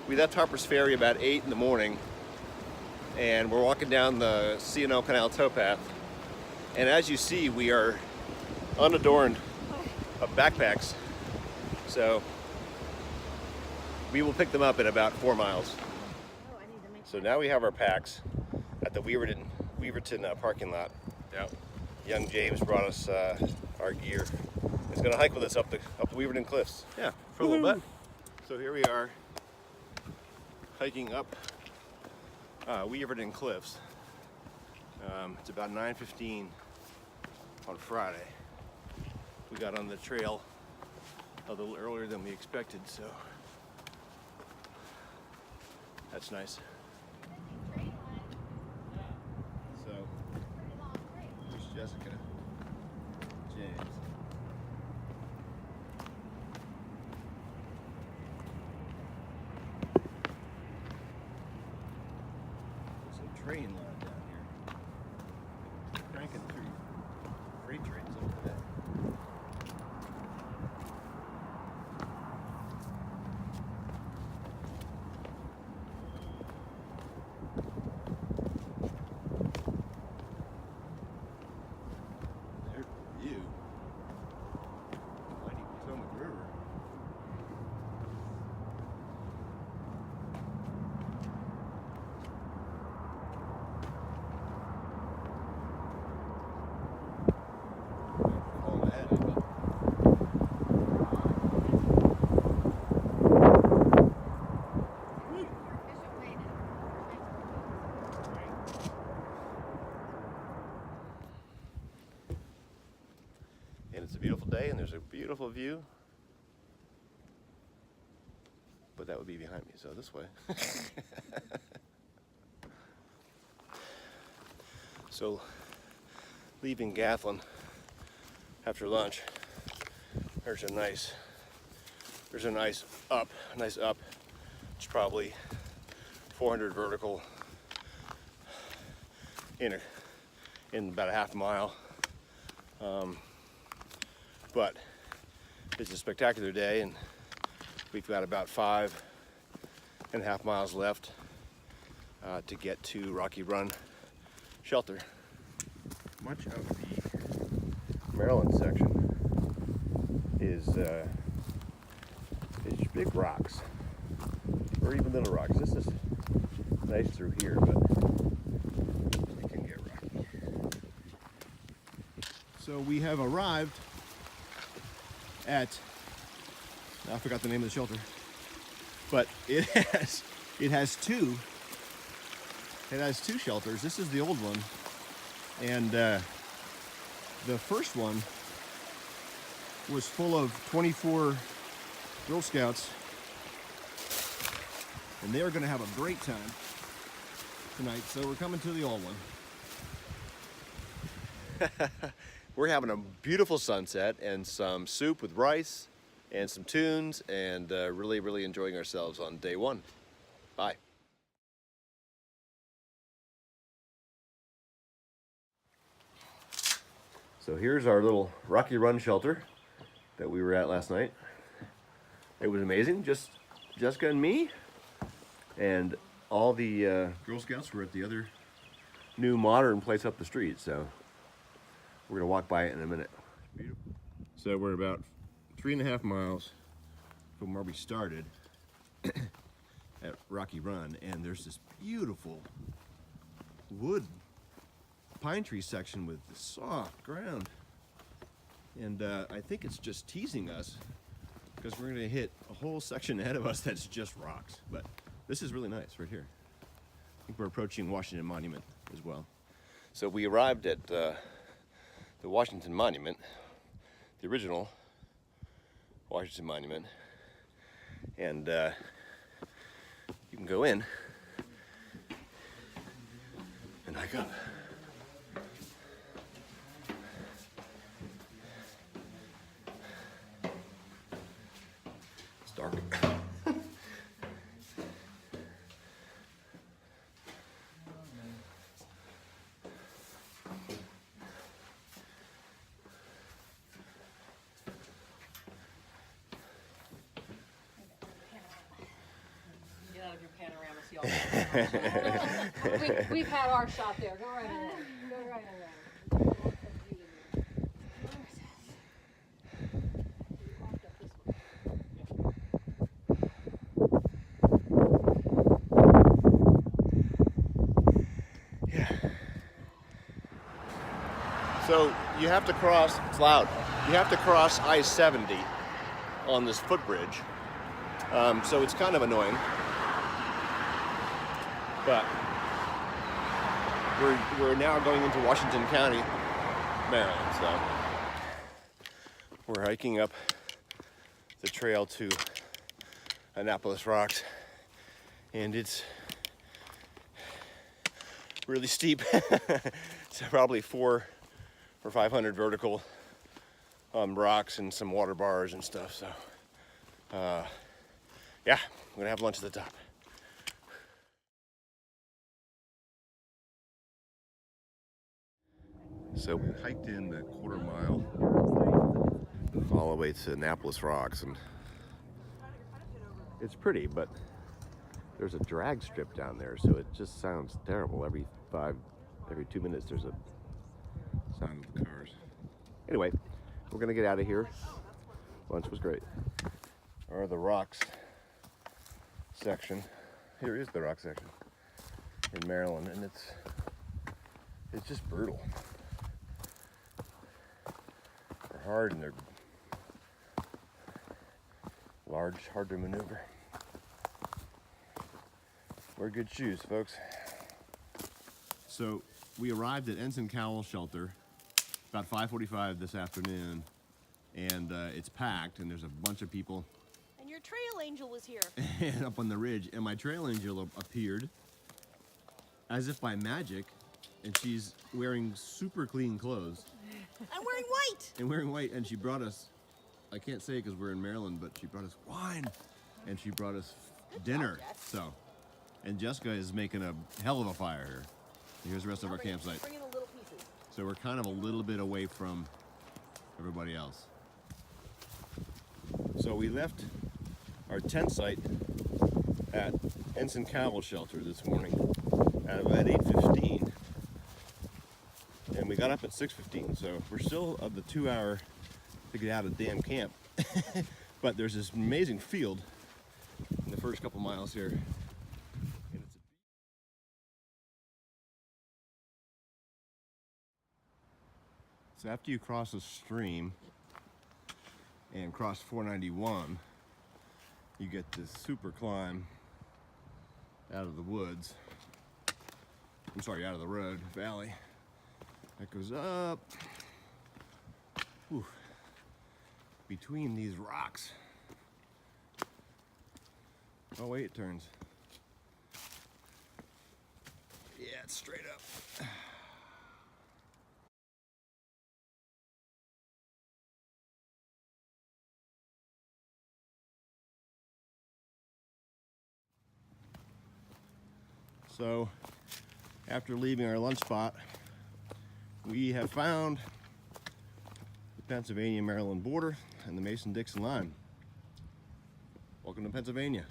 We left Harpers Ferry about 8 in the morning, and we're walking down the C&O Canal towpath. And as you see, we are unadorned of backpacks. So we will pick them up in about 4 miles. So now we have our packs at the Weaverton parking lot. Yep. Young James brought us our gear. He's gonna hike with us up the Weaverton cliffs. Yeah, for a little bit. So here we are, hiking up Weaverton cliffs. It's about 9:15 on Friday. We got on the trail a little earlier than we expected, so that's nice. So here's Jessica, James. There's a train line down here. Cranking through freight trains over there. And it's a beautiful day, and there's a beautiful view. But that would be behind me, so this way. So, leaving Gatlin after lunch, there's a nice up. It's probably 400 vertical in about a half mile. But it's a spectacular day, and we've got about 5.5 miles left to get to Rocky Run shelter. Much of the Maryland section is big rocks, or even little rocks. This is nice through here, but it can get rocky. So we have arrived at, I forgot the name of the shelter, but it has two shelters. This is the old one, and the first one was full of 24 Girl Scouts, and they are going to have a great time tonight. So we're coming to the old one. We're having a beautiful sunset and some soup with rice and some tunes, and really enjoying ourselves on day one. Bye. So here's our little Rocky Run shelter that we were at last night. It was amazing, just Jessica and me, and all the Girl Scouts were at the other new modern place up the street, so we're gonna walk by it in a minute. Beautiful. So we're about 3.5 miles from where we started at Rocky Run, and there's this beautiful wood pine tree section with the soft ground. And I think it's just teasing us because we're gonna hit a whole section ahead of us that's just rocks. But this is really nice right here. I think we're approaching Washington Monument as well. So we arrived at the Washington Monument, the original Washington Monument, and you can go in and hike up. It's dark. Get We've had our shot there. Go right ahead. Go right ahead. So you have to cross, it's loud, you have to cross I-70 on this footbridge. So it's kind of annoying. But we're now going into Washington County, Maryland. So we're hiking up the trail to Annapolis Rocks, and it's really steep. It's probably 400 or 500 vertical rocks and some water bars and stuff. So yeah, I'm gonna have lunch at the top. So we hiked in the quarter mile all the way to Annapolis Rocks, and it's pretty, but there's a drag strip down there, so it just sounds terrible. Every 2 minutes there's a sound of the cars. Anyway, we're gonna get out of here. Lunch was great. Or the rocks section. Here is the rock section in Maryland, and it's just brutal. They're hard and they're large, hard to maneuver. Wear good shoes, folks. So we arrived at Ensign Cowell Shelter about 5:45 this afternoon, and it's packed, and there's a bunch of people. And your trail angel was here. Up on the ridge, and my trail angel appeared as if by magic, and she's wearing super clean clothes. I'm wearing white. And wearing white, and she brought us, I can't say because we're in Maryland, but she brought us wine, and she brought us dinner. So, and Jessica is making a hell of a fire here. And here's the rest of our campsite. Bring in the little pieces. So we're kind of a little bit away from everybody else. So we left our tent site at Ensign Cowell Shelter this morning at about 8:15. And we got up at 6:15, so we're still of the 2 hour to get out of damn camp. But there's this amazing field in the first couple miles here. And so after you cross a stream and cross 491, you get this super climb out of the woods. I'm sorry, out of the road, valley. That goes up, whew, between these rocks. Oh wait, it turns. Yeah, it's straight up. So, after leaving our lunch spot, we have found the Pennsylvania-Maryland border and the Mason-Dixon line. Welcome to Pennsylvania.